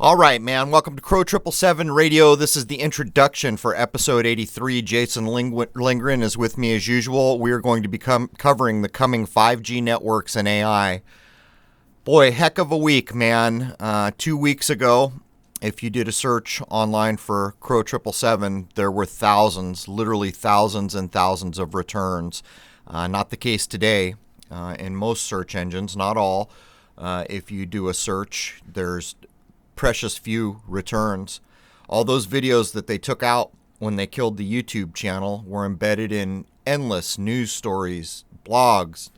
All right, man. Welcome to Crrow777 Radio. This is the introduction for episode 83. Jason Lindgren is with me as usual. We are going to be covering the coming 5G networks and AI. Boy, heck of a week, man. 2 weeks ago, if you did a search online for Crrow777, there were thousands, literally thousands and thousands of returns. Not the case today in most search engines, not all. If you do a search, there's precious few returns. All those videos that they took out when they killed the YouTube channel were embedded in endless news stories, blogs,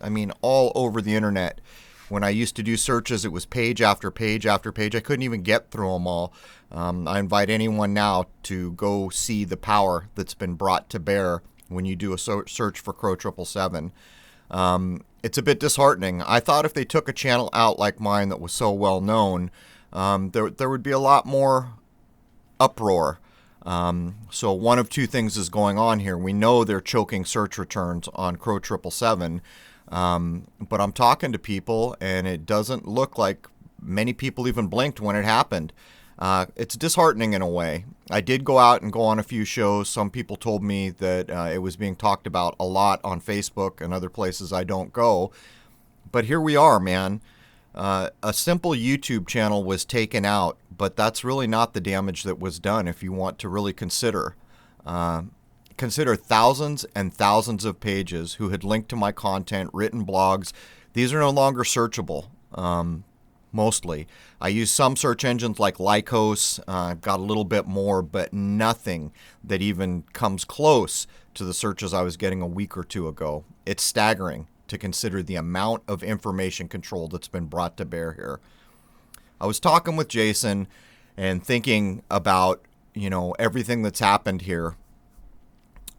all over the internet. When I used to do searches, it was page after page after page. I couldn't even get through them all. I invite anyone now to go see the power that's been brought to bear when you do a search for Crrow777. It's a bit disheartening. I thought if they took a channel out like mine that was so well known, there would be a lot more uproar. So one of two things is going on here. We know they're choking search returns on Crrow777, but I'm talking to people, and it doesn't look like many people even blinked when it happened. It's disheartening in a way. I did go out and go on a few shows. Some people told me that it was being talked about a lot on Facebook and other places I don't go. But here we are, man. A simple YouTube channel was taken out, but that's really not the damage that was done if you want to really consider. Consider thousands and thousands of pages who had linked to my content, written blogs. These are no longer searchable, mostly. I use some search engines like Lycos. I've got a little bit more, but nothing that even comes close to the searches I was getting a week or two ago. It's staggering to consider the amount of information control that's been brought to bear here. I was talking with Jason and thinking about, everything that's happened here.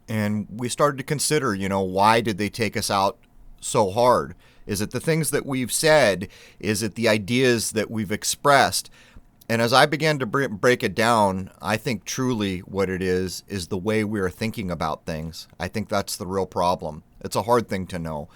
And we started to consider, why did they take us out so hard? Is it the things that we've said? Is it the ideas that we've expressed? And as I began to break it down, I think truly what it is the way we are thinking about things. I think that's the real problem. It's a hard thing to know.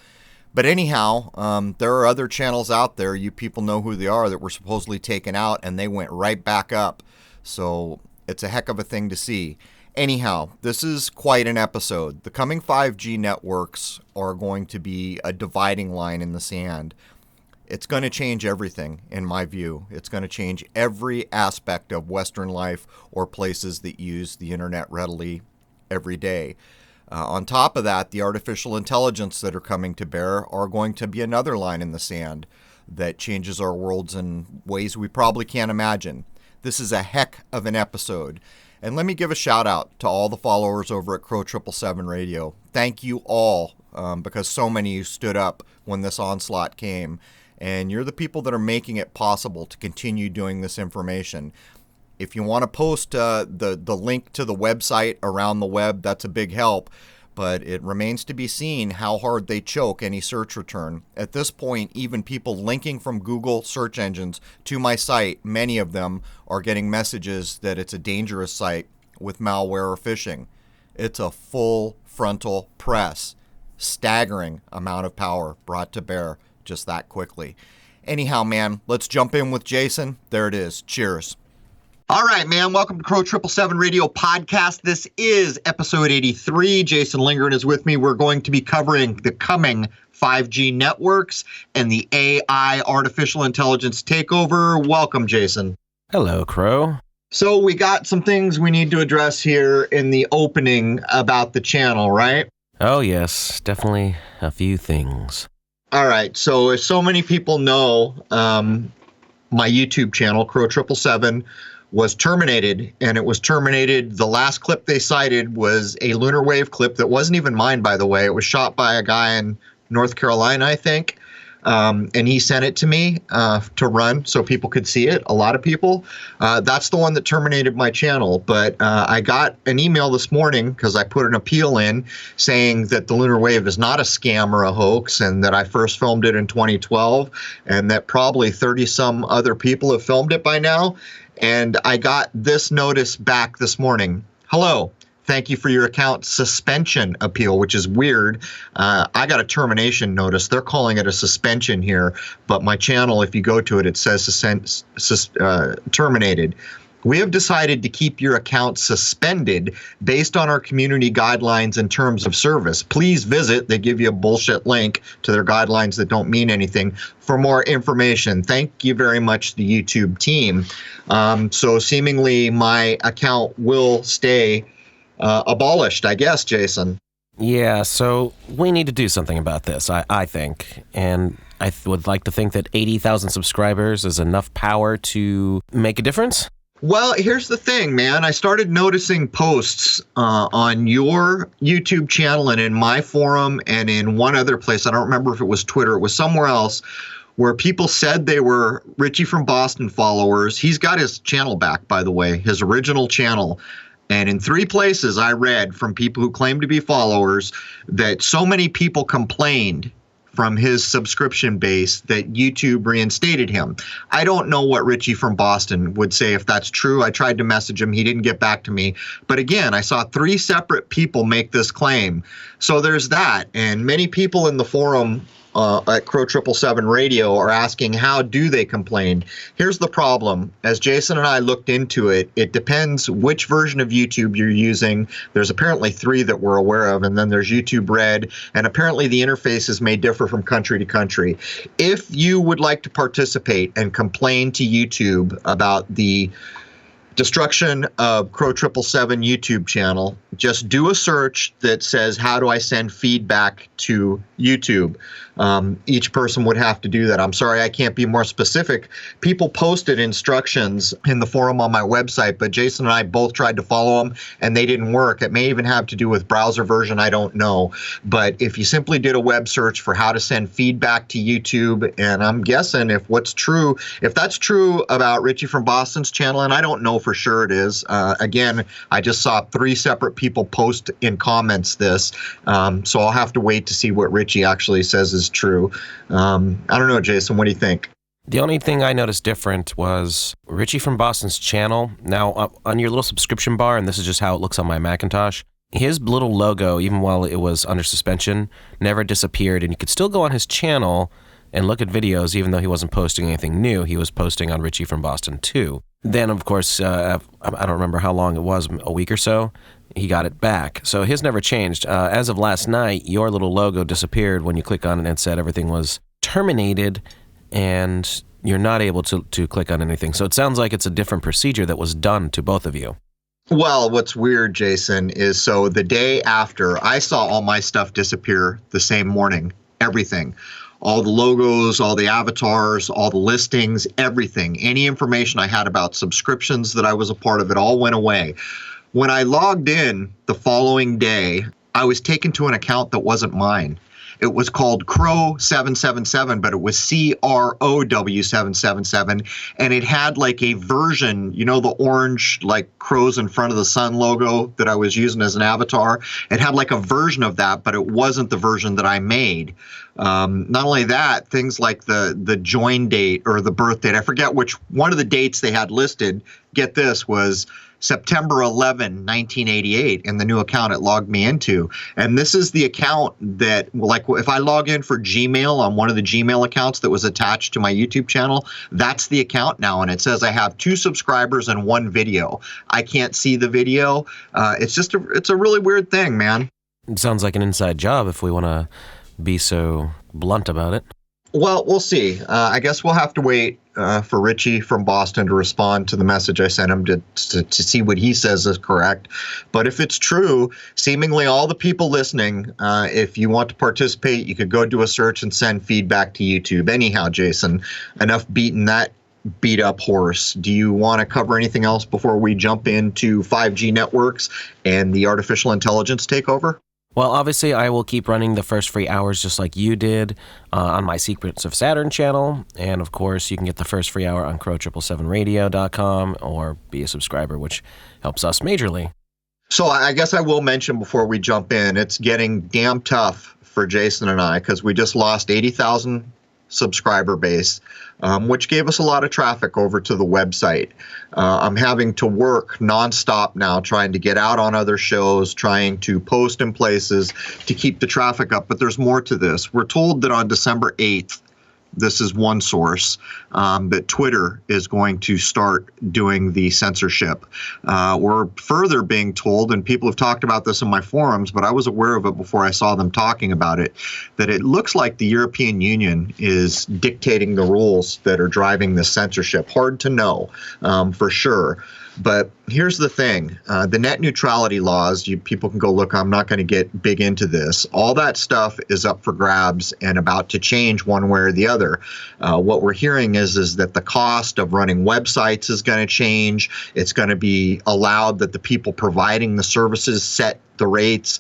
But anyhow, there are other channels out there, you people know who they are, that were supposedly taken out, and they went right back up. So it's a heck of a thing to see. Anyhow, this is quite an episode. The coming 5G networks are going to be a dividing line in the sand. It's going to change everything, in my view. It's going to change every aspect of Western life or places that use the internet readily every day. On top of that, the artificial intelligence that are coming to bear are going to be another line in the sand that changes our worlds in ways we probably can't imagine. This is a heck of an episode. And let me give a shout out to all the followers over at Crrow777 Radio. Thank you all, because so many of you stood up when this onslaught came. And you're the people that are making it possible to continue doing this information. If you want to post the link to the website around the web, that's a big help. But it remains to be seen how hard they choke any search return. At this point, even people linking from Google search engines to my site, many of them are getting messages that it's a dangerous site with malware or phishing. It's a full frontal press. Staggering amount of power brought to bear just that quickly. Anyhow, man, let's jump in with Jason. There it is. Cheers. All right, man. Welcome to Crrow777 Radio Podcast. This is episode 83. Jason Lindgren is with me. We're going to be covering the coming 5G networks and the AI artificial intelligence takeover. Welcome, Jason. Hello, Crow. So we got some things we need to address here in the opening about the channel, right? Oh, yes. Definitely a few things. All right. So as so many people know, my YouTube channel, Crrow777, was terminated, and it was terminated. The last clip they cited was a lunar wave clip that wasn't even mine, by the way. It was shot by a guy in North Carolina, I think. And he sent it to me to run so people could see it, a lot of people. That's the one that terminated my channel. But I got an email this morning because I put an appeal in saying that the lunar wave is not a scam or a hoax, and that I first filmed it in 2012, and that probably 30-some other people have filmed it by now. And I got this notice back this morning. Hello. Thank you for your account suspension appeal, which is weird. I got a termination notice. They're calling it a suspension here, but my channel, if you go to it, it says terminated. We have decided to keep your account suspended based on our community guidelines and terms of service. Please visit, they give you a bullshit link to their guidelines that don't mean anything, for more information. Thank you very much, the YouTube team. So seemingly my account will stay abolished, I guess, Jason. Yeah, so we need to do something about this, I think. And I would like to think that 80,000 subscribers is enough power to make a difference. Well, here's the thing, man. I started noticing posts on your YouTube channel and in my forum and in one other place. I don't remember if it was Twitter. It was somewhere else where people said they were Richie from Boston followers. He's got his channel back, by the way, his original channel. And in 3 places I read from people who claim to be followers that so many people complained from his subscription base that YouTube reinstated him. I don't know what Richie from Boston would say if that's true. I tried to message him. He didn't get back to me. But again, I saw 3 separate people make this claim. So there's that. And many people in the forum at Crrow777 Radio are asking, how do they complain? Here's the problem. As Jason and I looked into it, it depends which version of YouTube you're using. There's apparently 3 that we're aware of, and then there's YouTube Red, and apparently the interfaces may differ from country to country. If you would like to participate and complain to YouTube about the destruction of Crrow777 YouTube channel, just do a search that says, how do I send feedback to YouTube? Each person would have to do that. I'm sorry, I can't be more specific. People posted instructions in the forum on my website, but Jason and I both tried to follow them and they didn't work. It may even have to do with browser version, I don't know. But if you simply did a web search for how to send feedback to YouTube, and I'm guessing if that's true about Richie from Boston's channel, and I don't know for sure it is. Again, I just saw 3 separate people post in comments this, so I'll have to wait to see what Richie actually says is true. I don't know, Jason, what do you think? The only thing I noticed different was Richie from Boston's channel. Now, on your little subscription bar, and this is just how it looks on my Macintosh, his little logo, even while it was under suspension, never disappeared, and you could still go on his channel and look at videos, even though he wasn't posting anything new. He was posting on Richie from Boston too. Then, of course, I don't remember how long it was, a week or so, he got it back. So his never changed. As of last night, your little logo disappeared when you click on it and said everything was terminated, and you're not able to click on anything. So it sounds like it's a different procedure that was done to both of you. Well, what's weird, Jason, is so the day after, I saw all my stuff disappear the same morning, everything. All the logos, all the avatars, all the listings, everything. Any information I had about subscriptions that I was a part of, it all went away. When I logged in the following day, I was taken to an account that wasn't mine. It was called Crrow777, but it was Crrow777, and it had like a version, you know, the orange like crows in front of the sun logo that I was using as an avatar. It had like a version of that, but it wasn't the version that I made. Not only that, things like the join date or the birth date, I forget which one of the dates they had listed, get this, was September 11, 1988, and the new account it logged me into. And this is the account that, like, if I log in for Gmail on one of the Gmail accounts that was attached to my YouTube channel, that's the account now. And it says I have 2 subscribers and 1 video. I can't see the video. It's a really weird thing, man. It sounds like an inside job if we want to be so blunt about it. Well, we'll see. I guess we'll have to wait for Richie from Boston to respond to the message I sent him to see what he says is correct. But if it's true, seemingly all the people listening, if you want to participate, you could go do a search and send feedback to YouTube. Anyhow, Jason, enough beating that beat up horse. Do you want to cover anything else before we jump into 5G networks and the artificial intelligence takeover? Well, obviously, I will keep running the first free hours just like you did on my Secrets of Saturn channel. And, of course, you can get the first free hour on Crrow777radio.com or be a subscriber, which helps us majorly. So I guess I will mention before we jump in, it's getting damn tough for Jason and I because we just lost 80,000 subscriber base, which gave us a lot of traffic over to the website. I'm having to work nonstop now, trying to get out on other shows, trying to post in places to keep the traffic up. But there's more to this. We're told that on December 8th, this is one source, that Twitter is going to start doing the censorship. We're further being told, and people have talked about this in my forums, but I was aware of it before I saw them talking about it, that it looks like the European Union is dictating the rules that are driving this censorship. Hard to know for sure. But here's the thing, the net neutrality laws, people can go look, I'm not going to get big into this. All that stuff is up for grabs and about to change one way or the other. What we're hearing is that the cost of running websites is going to change. It's going to be allowed that the people providing the services set the rates.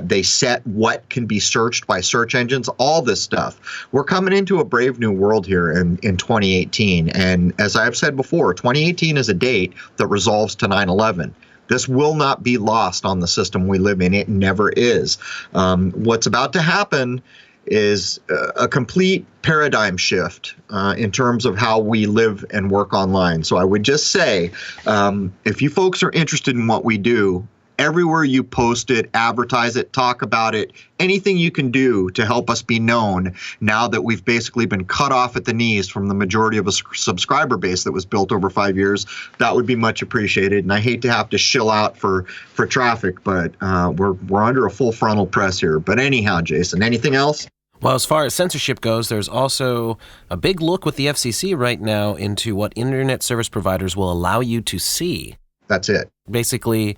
They set what can be searched by search engines, all this stuff. We're coming into a brave new world here in 2018. And as I've said before, 2018 is a date that resolves to 9/11. This will not be lost on the system we live in. It never is. What's about to happen is a complete paradigm shift in terms of how we live and work online. So I would just say, if you folks are interested in what we do, everywhere you post it, advertise it, talk about it, anything you can do to help us be known now that we've basically been cut off at the knees from the majority of a subscriber base that was built over 5 years, that would be much appreciated. And I hate to have to shill out for traffic, but we're under a full frontal press here. But anyhow, Jason, anything else? Well, as far as censorship goes, there's also a big look with the FCC right now into what internet service providers will allow you to see. That's it. Basically,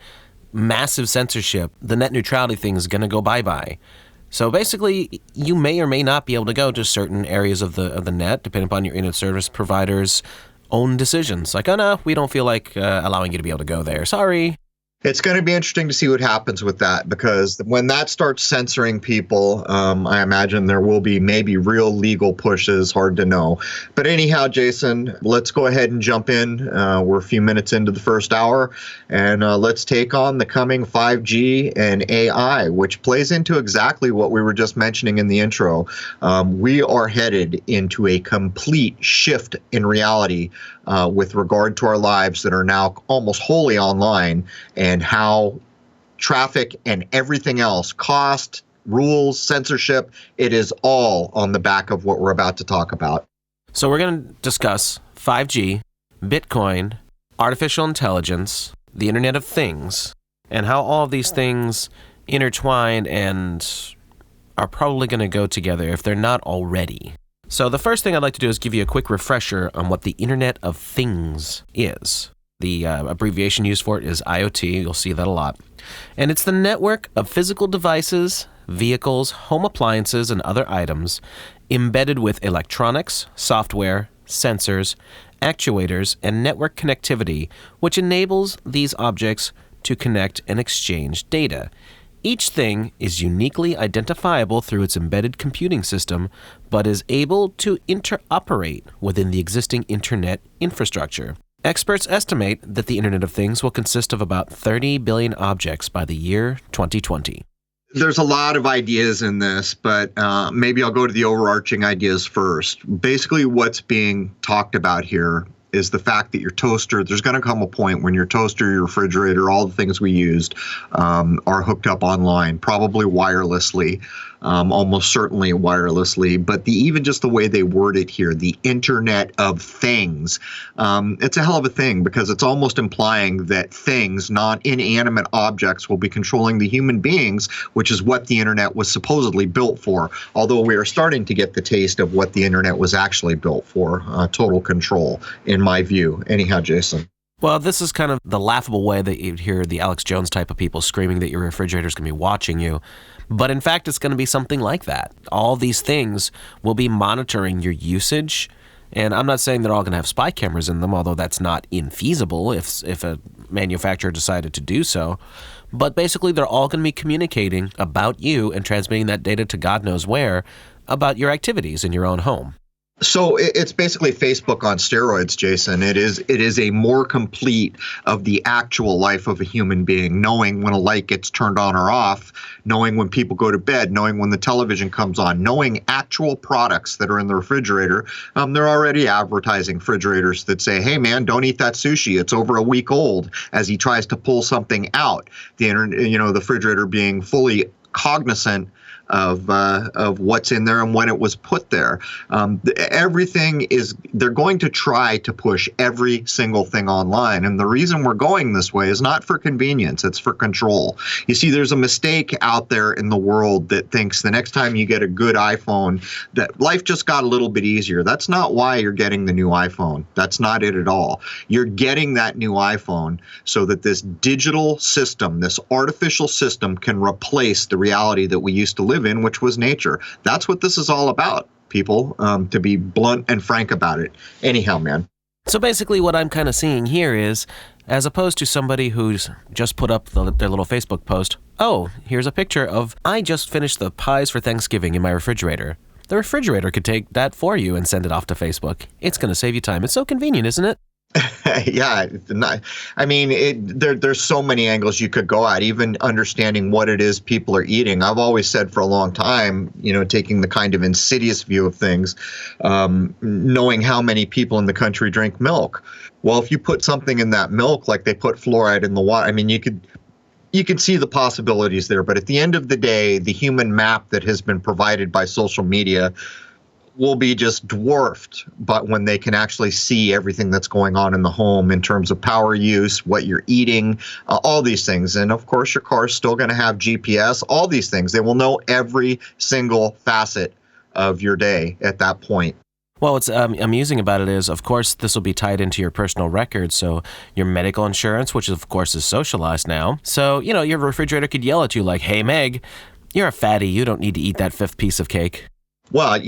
massive censorship. The net neutrality thing is going to go bye-bye. So basically, you may or may not be able to go to certain areas of the net, depending upon your internet service provider's own decisions. Like, oh no, we don't feel like allowing you to be able to go there. Sorry. It's going to be interesting to see what happens with that, because when that starts censoring people, I imagine there will be maybe real legal pushes, hard to know. But anyhow, Jason, let's go ahead and jump in. We're a few minutes into the first hour, and let's take on the coming 5G and AI, which plays into exactly what we were just mentioning in the intro. We are headed into a complete shift in reality with regard to our lives that are now almost wholly online, and how traffic and everything else, cost, rules, censorship, it is all on the back of what we're about to talk about. So we're going to discuss 5G, Bitcoin, artificial intelligence, the Internet of Things, and how all of these things intertwine and are probably going to go together if they're not already. So the first thing I'd like to do is give you a quick refresher on what the Internet of Things is. The abbreviation used for it is IoT. You'll see that a lot. And it's the network of physical devices, vehicles, home appliances, and other items embedded with electronics, software, sensors, actuators, and network connectivity, which enables these objects to connect and exchange data. Each thing is uniquely identifiable through its embedded computing system, but is able to interoperate within the existing Internet infrastructure. Experts estimate that the Internet of Things will consist of about 30 billion objects by the year 2020. There's a lot of ideas in this, but maybe I'll go to the overarching ideas first. Basically, what's being talked about here is the fact that your toaster, there's going to come a point when your toaster, your refrigerator, all the things we used are hooked up online, probably wirelessly, almost certainly wirelessly, but even just the way they word it here, the Internet of Things, it's a hell of a thing, because it's almost implying that things, non-inanimate objects, will be controlling the human beings, which is what the Internet was supposedly built for, although we are starting to get the taste of what the Internet was actually built for, total control, in my view. Anyhow, Jason. Well, this is kind of the laughable way that you'd hear the Alex Jones type of people screaming that your refrigerator's going to be watching you. But in fact, it's going to be something like that. All these things will be monitoring your usage. And I'm not saying they're all going to have spy cameras in them, although that's not infeasible if a manufacturer decided to do so. But basically, they're all going to be communicating about you and transmitting that data to God knows where about your activities in your own home. So it's basically Facebook on steroids, Jason. It is a more complete of the actual life of a human being, knowing when a light gets turned on or off, knowing when people go to bed, knowing when the television comes on, knowing actual products that are in the refrigerator. They're already advertising refrigerators that say, "Hey, man, don't eat that sushi. It's over a week old." As he tries to pull something out, the refrigerator being fully cognizant of what's in there and when it was put there. Everything is, they're going to try to push every single thing online. And the reason we're going this way is not for convenience, it's for control. You see, there's a mistake out there in the world that thinks the next time you get a good iPhone, that life just got a little bit easier. That's not why you're getting the new iPhone. That's not it at all. You're getting that new iPhone so that this digital system, this artificial system, can replace the reality that we used to live in, which was nature. That's what this is all about, people, to be blunt and frank about it. Anyhow, man. So basically what I'm kind of seeing here is, as opposed to somebody who's just put up their little Facebook post, "Oh, here's a picture of, I just finished the pies for Thanksgiving in my refrigerator." The refrigerator could take that for you and send it off to Facebook. It's going to save you time. It's so convenient, isn't it? Yeah, I mean, there's so many angles you could go at, even understanding what it is people are eating. I've always said for a long time, taking the kind of insidious view of things, knowing how many people in the country drink milk. Well, if you put something in that milk, like they put fluoride in the water, I mean, you can see the possibilities there. But at the end of the day, the human map that has been provided by social media will be just dwarfed, but when they can actually see everything that's going on in the home in terms of power use, what you're eating, all these things. And of course, your car is still going to have GPS, all these things. They will know every single facet of your day at that point. Well, what's amusing about it is, of course, this will be tied into your personal records. So your medical insurance, which of course is socialized now. So, your refrigerator could yell at you like, "Hey, Meg, you're a fatty. You don't need to eat that 5th piece of cake." Well,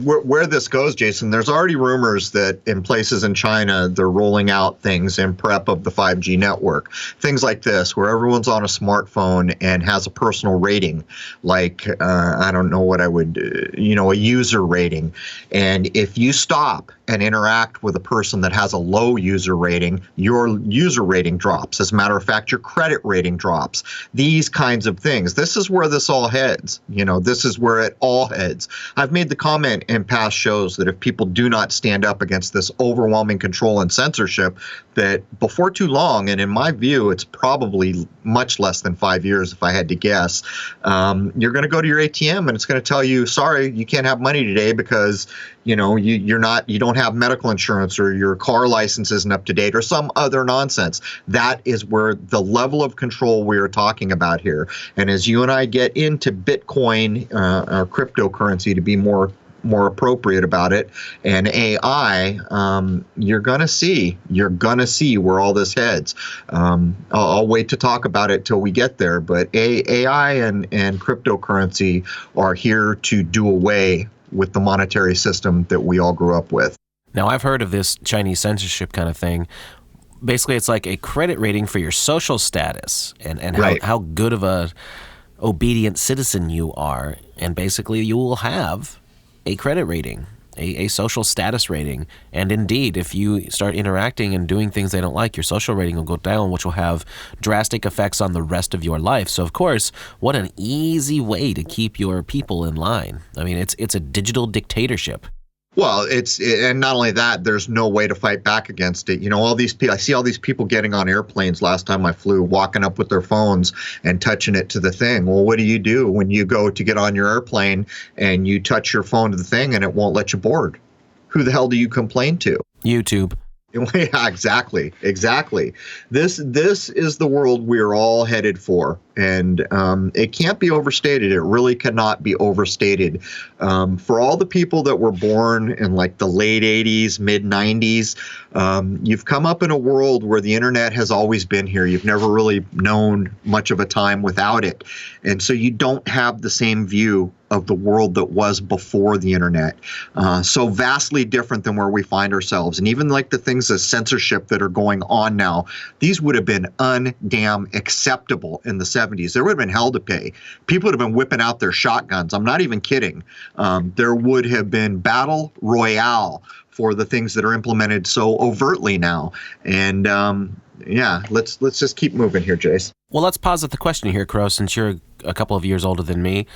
where this goes, Jason, there's already rumors that in places in China, they're rolling out things in prep of the 5G network. Things like this, where everyone's on a smartphone and has a personal rating, like, I don't know what I would, a user rating. And if you stop and interact with a person that has a low user rating, your user rating drops. As a matter of fact, your credit rating drops. These kinds of things. This is where this all heads. This is where it all heads. I've made the comment in past shows that if people do not stand up against this overwhelming control and censorship, that before too long, and in my view, it's probably much less than 5 years if I had to guess, you're going to go to your ATM and it's going to tell you, "Sorry, you can't have money today because you don't have medical insurance, or your car license isn't up to date, or some other nonsense." That is where the level of control we are talking about here. And as you and I get into Bitcoin, or cryptocurrency to be more appropriate about it, and AI, you're gonna see where all this heads. I'll wait to talk about it till we get there, but AI and cryptocurrency are here to do away with the monetary system that we all grew up with. Now, I've heard of this Chinese censorship kind of thing. Basically, it's like a credit rating for your social status and Right. how good of a obedient citizen you are. And basically, you will have a credit rating, a social status rating. And indeed, if you start interacting and doing things they don't like, your social rating will go down, which will have drastic effects on the rest of your life. So, of course, what an easy way to keep your people in line. I mean, it's a digital dictatorship. Well, and not only that, there's no way to fight back against it. All these people, I see all these people getting on airplanes last time I flew, walking up with their phones and touching it to the thing. Well, what do you do when you go to get on your airplane and you touch your phone to the thing and it won't let you board? Who the hell do you complain to? YouTube. Yeah, exactly. This is the world we're all headed for, and it can't be overstated. It really cannot be overstated. For all the people that were born in like the late 80s, mid 90s, you've come up in a world where the internet has always been here. You've never really known much of a time without it, and so you don't have the same view of the world that was before the internet. So vastly different than where we find ourselves. And even like the things of censorship that are going on now, these would have been undamn acceptable in the 70s, there would have been hell to pay. People would have been whipping out their shotguns. I'm not even kidding. There would have been battle royale for the things that are implemented so overtly now. And yeah, let's just keep moving here, Jace. Well, let's posit the question here, Crow, since you're a couple of years older than me.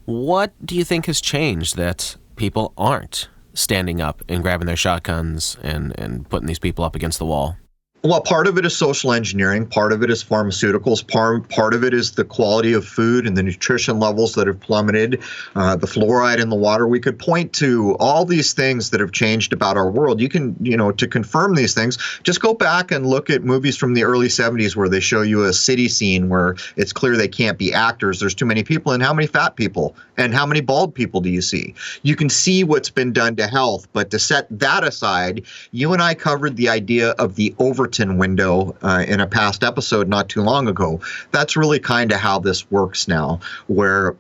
What do you think has changed that people aren't standing up and grabbing their shotguns and putting these people up against the wall? Well, part of it is social engineering. Part of it is pharmaceuticals. Part of it is the quality of food and the nutrition levels that have plummeted, the fluoride in the water. We could point to all these things that have changed about our world. You can, to confirm these things, just go back and look at movies from the early 70s where they show you a city scene where it's clear they can't be actors. There's too many people, and how many fat people and how many bald people do you see? You can see what's been done to health, but to set that aside, you and I covered the idea of the window in a past episode not too long ago. That's really kind of how this works now, where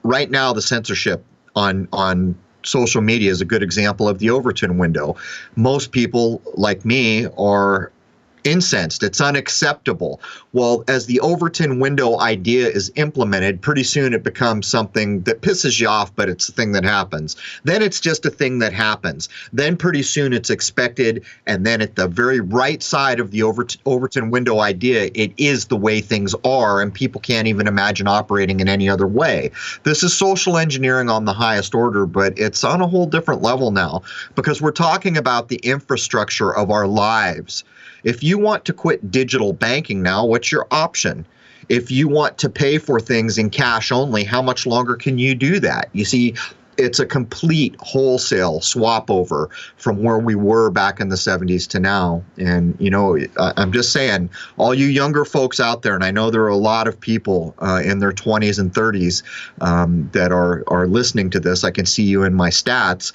right now the censorship on social media is a good example of the Overton window. Most people like me are incensed. It's unacceptable. Well, as the Overton window idea is implemented, pretty soon it becomes something that pisses you off, but it's a thing that happens. Then it's just a thing that happens. Then pretty soon it's expected, and then at the very right side of the Overton window idea, it is the way things are, and people can't even imagine operating in any other way. This is social engineering on the highest order, but it's on a whole different level now, because we're talking about the infrastructure of our lives. If you want to quit digital banking now, what's your option? If you want to pay for things in cash only, how much longer can you do that? You see, it's a complete wholesale swap over from where we were back in the 70s to now. And, I'm just saying, all you younger folks out there, and I know there are a lot of people in their 20s and 30s that are listening to this. I can see you in my stats.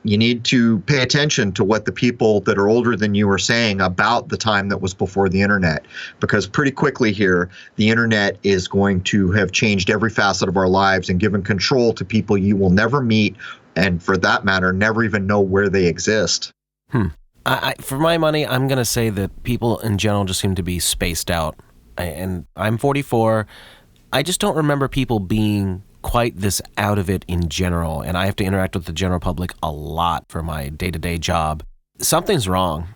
You need to pay attention to what the people that are older than you are saying about the time that was before the internet, because pretty quickly here, the internet is going to have changed every facet of our lives and given control to people you will never meet, and for that matter, never even know where they exist. For my money, I'm going to say that people in general just seem to be spaced out. And I'm 44. I just don't remember people being quite this out of it in general, and I have to interact with the general public a lot for my day-to-day job. Something's wrong.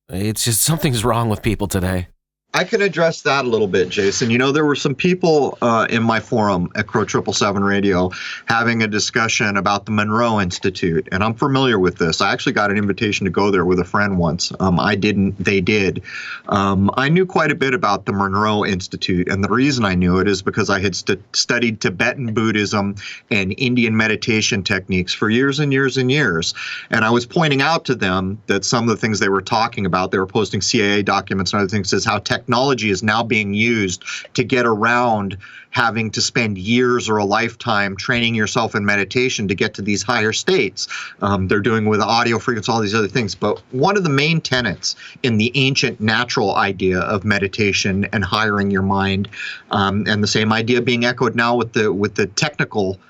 It's just something's wrong with people today. I can address that a little bit, Jason. There were some people in my forum at Crrow777 Radio having a discussion about the Monroe Institute, and I'm familiar with this. I actually got an invitation to go there with a friend once. I didn't. They did. I knew quite a bit about the Monroe Institute, and the reason I knew it is because I had studied Tibetan Buddhism and Indian meditation techniques for years and years and years. And I was pointing out to them that some of the things they were talking about, they were posting CIA documents and other things, is how technology is now being used to get around having to spend years or a lifetime training yourself in meditation to get to these higher states. They're doing with audio frequency, all these other things. But one of the main tenets in the ancient natural idea of meditation and hiring your mind, and the same idea being echoed now with the technical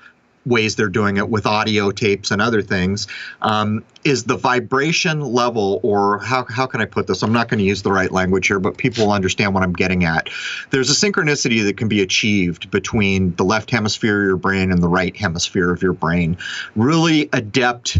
ways they're doing it with audio tapes and other things, is the vibration level, or how can I put this? I'm not going to use the right language here, but people will understand what I'm getting at. There's a synchronicity that can be achieved between the left hemisphere of your brain and the right hemisphere of your brain. Really adept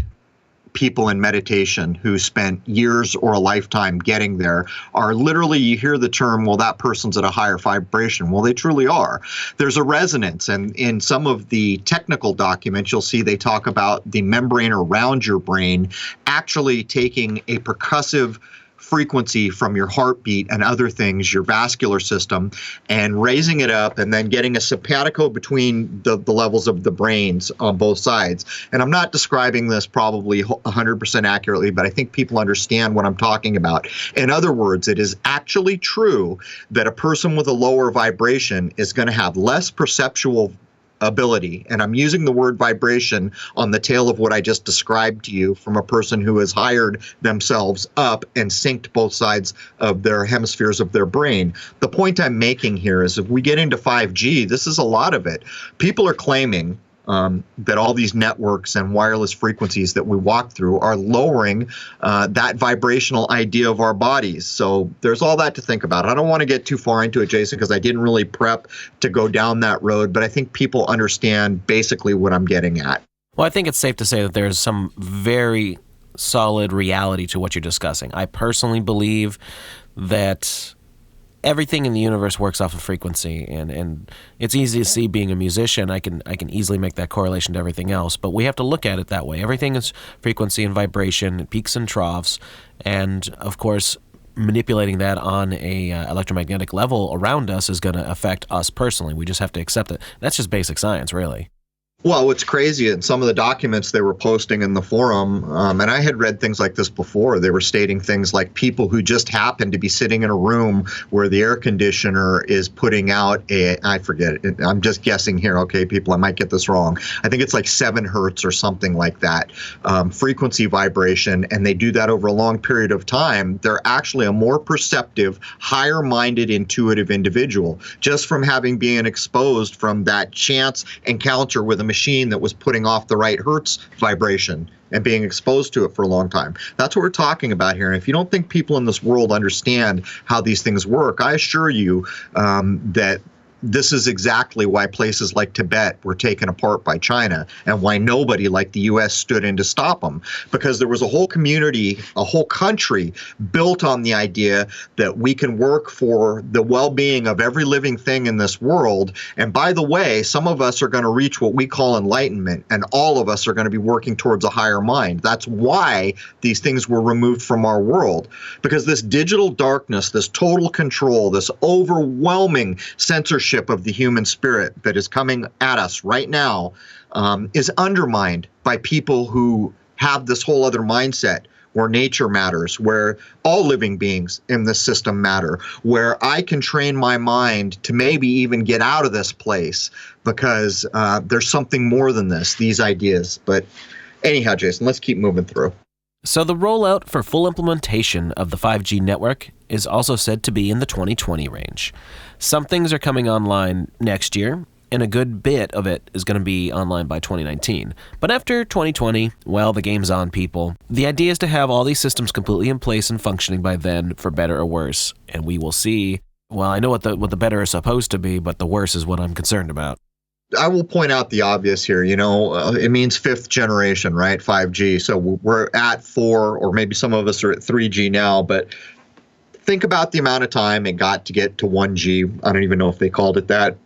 people in meditation who spent years or a lifetime getting there are literally, you hear the term, well, that person's at a higher vibration. Well, they truly are. There's a resonance, and in some of the technical documents, you'll see they talk about the membrane around your brain actually taking a percussive frequency from your heartbeat and other things, your vascular system, and raising it up and then getting a simpatico between the levels of the brains on both sides. And I'm not describing this probably 100% accurately, but I think people understand what I'm talking about. In other words, it is actually true that a person with a lower vibration is going to have less perceptual ability, and I'm using the word vibration on the tail of what I just described to you from a person who has hired themselves up and synced both sides of their hemispheres of their brain. The point I'm making here is if we get into 5G, this is a lot of it. People are claiming, that all these networks and wireless frequencies that we walk through are lowering that vibrational idea of our bodies. So there's all that to think about. I don't want to get too far into it, Jason, because I didn't really prep to go down that road, but I think people understand basically what I'm getting at. Well, I think it's safe to say that there's some very solid reality to what you're discussing. I personally believe that everything in the universe works off of frequency, and it's easy to see. Being a musician, I can easily make that correlation to everything else, but we have to look at it that way. Everything is frequency and vibration, peaks and troughs, and of course manipulating that on a electromagnetic level around us is going to affect us personally. We just have to accept it. That's just basic science, really. Well, what's crazy in some of the documents they were posting in the forum, and I had read things like this before, they were stating things like people who just happen to be sitting in a room where the air conditioner is putting out I forget it, I'm just guessing here, okay, people, I might get this wrong. I think it's like 7 hertz or something like that, frequency vibration, and they do that over a long period of time. They're actually a more perceptive, higher-minded, intuitive individual, just from having been exposed from that chance encounter with a machine that was putting off the right hertz vibration and being exposed to it for a long time. That's what we're talking about here. And if you don't think people in this world understand how these things work, I assure you that this is exactly why places like Tibet were taken apart by China, and why nobody like the U.S. stood in to stop them. Because there was a whole community, a whole country built on the idea that we can work for the well-being of every living thing in this world. And by the way, some of us are going to reach what we call enlightenment, and all of us are going to be working towards a higher mind. That's why these things were removed from our world. Because this digital darkness, this total control, this overwhelming censorship of the human spirit that is coming at us right now is undermined by people who have this whole other mindset where nature matters, where all living beings in this system matter, where I can train my mind to maybe even get out of this place because there's something more than this, these ideas. But anyhow, Jason, let's keep moving through. So the rollout for full implementation of the 5G network is also said to be in the 2020 range. Some things are coming online next year, and a good bit of it is going to be online by 2019. But after 2020, well, the game's on, people. The idea is to have all these systems completely in place and functioning by then, for better or worse. And we will see. Well, I know what the better is supposed to be, but the worse is what I'm concerned about. I will point out the obvious here. It means 5th generation, right? 5G. So we're at 4, or maybe some of us are at 3G now, but think about the amount of time it got to get to 1G. I don't even know if they called it that.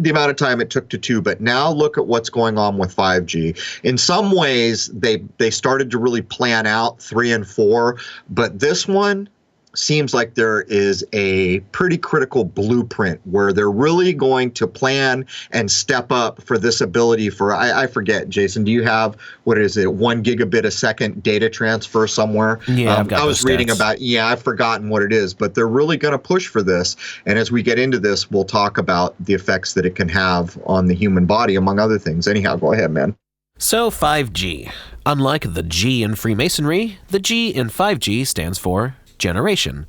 The amount of time it took to 2, but now look at what's going on with 5G. In some ways, they started to really plan out 3 and 4, but this one seems like there is a pretty critical blueprint where they're really going to plan and step up for this ability for, I forget, Jason, do you have, what is it, 1 gigabit a second data transfer somewhere? Yeah, I've got I was those reading stats. about, I've forgotten what it is, but they're really going to push for this. And as we get into this, we'll talk about the effects that it can have on the human body, among other things. Anyhow, go ahead, man. So 5G. Unlike the G in Freemasonry, the G in 5G stands for generation.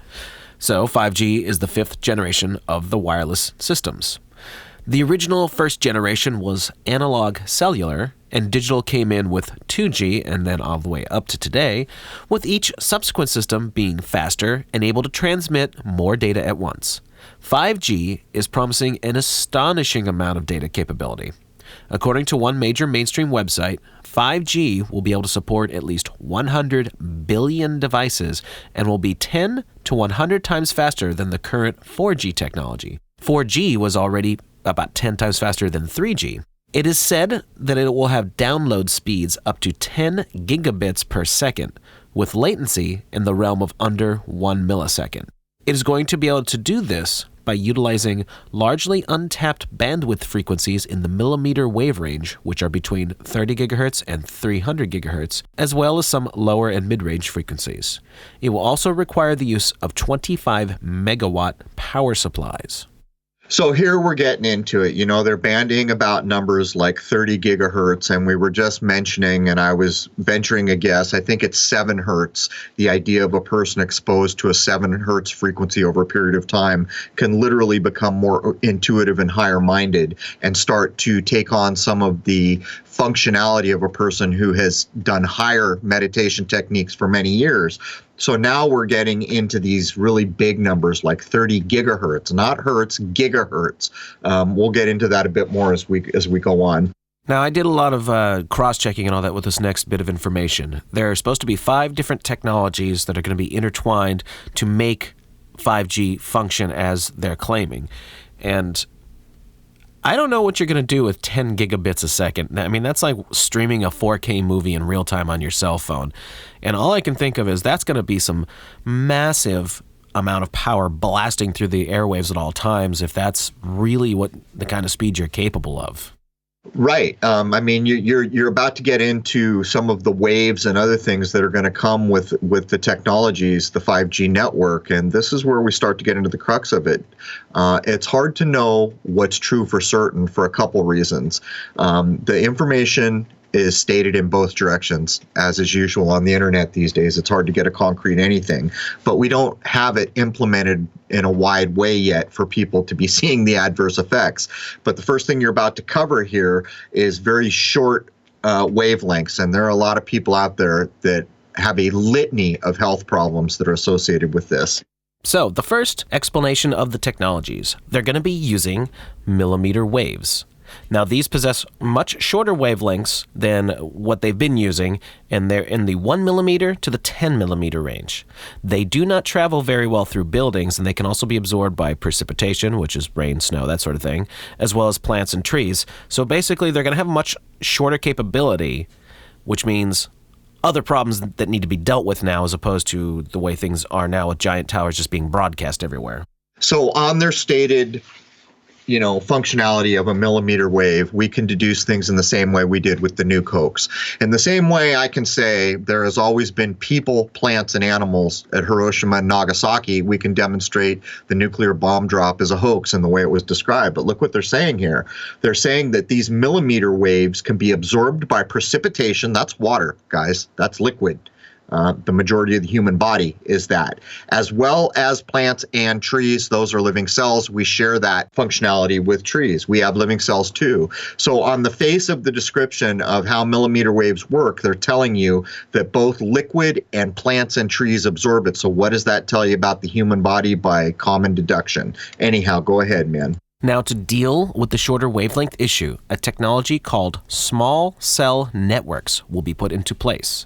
So 5G is the 5th generation of the wireless systems. The original first generation was analog cellular, and digital came in with 2G and then all the way up to today, with each subsequent system being faster and able to transmit more data at once. 5G is promising an astonishing amount of data capability. According to one major mainstream website, 5G will be able to support at least 100 billion devices and will be 10 to 100 times faster than the current 4G technology. 4G was already about 10 times faster than 3G. It is said that it will have download speeds up to 10 gigabits per second, with latency in the realm of under 1 millisecond. It is going to be able to do this by utilizing largely untapped bandwidth frequencies in the millimeter wave range, which are between 30 gigahertz and 300 gigahertz, as well as some lower and mid-range frequencies. It will also require the use of 25 megawatt power supplies. So here we're getting into it. They're bandying about numbers like 30 gigahertz, and we were just mentioning, and I was venturing a guess, I think it's 7 hertz. The idea of a person exposed to a 7 hertz frequency over a period of time can literally become more intuitive and higher minded and start to take on some of the functionality of a person who has done higher meditation techniques for many years. So now we're getting into these really big numbers like 30 gigahertz, not hertz, gigahertz. We'll get into that a bit more as we go on. Now, I did a lot of cross-checking and all that with this next bit of information. There are supposed to be 5 different technologies that are going to be intertwined to make 5G function as they're claiming. And I don't know what you're going to do with 10 gigabits a second. I mean, that's like streaming a 4K movie in real time on your cell phone. And all I can think of is that's going to be some massive amount of power blasting through the airwaves at all times if that's really what the kind of speed you're capable of. Right. I mean, you're about to get into some of the waves and other things that are going to come with the technologies, the 5G network, and this is where we start to get into the crux of it. It's hard to know what's true for certain for a couple reasons. The information is stated in both directions, as is usual on the internet these days. It's hard to get a concrete anything, but we don't have it implemented in a wide way yet for people to be seeing the adverse effects. But the first thing you're about to cover here is very short wavelengths, and there are a lot of people out there that have a litany of health problems that are associated with this. So, the first explanation of the technologies, they're going to be using millimeter waves. Now, these possess much shorter wavelengths than what they've been using, and they're in the 1 millimeter to the 10 millimeter range. They do not travel very well through buildings, and they can also be absorbed by precipitation, which is rain, snow, that sort of thing, as well as plants and trees. So basically, they're going to have much shorter capability, which means other problems that need to be dealt with now as opposed to the way things are now with giant towers just being broadcast everywhere. So on their stated functionality of a millimeter wave, we can deduce things in the same way we did with the nuke hoax. In the same way, I can say there has always been people, plants, and animals at Hiroshima and Nagasaki. We can demonstrate the nuclear bomb drop is a hoax in the way it was described. But look what they're saying here. They're saying that these millimeter waves can be absorbed by precipitation. That's water, guys. That's liquid. The majority of the human body is that, as well as plants and trees. Those are living cells. We share that functionality with trees. We have living cells too. So on the face of the description of how millimeter waves work, they're telling you that both liquid and plants and trees absorb it. So what does that tell you about the human body by common deduction? Anyhow, go ahead, man. Now, to deal with the shorter wavelength issue, a technology called small cell networks will be put into place.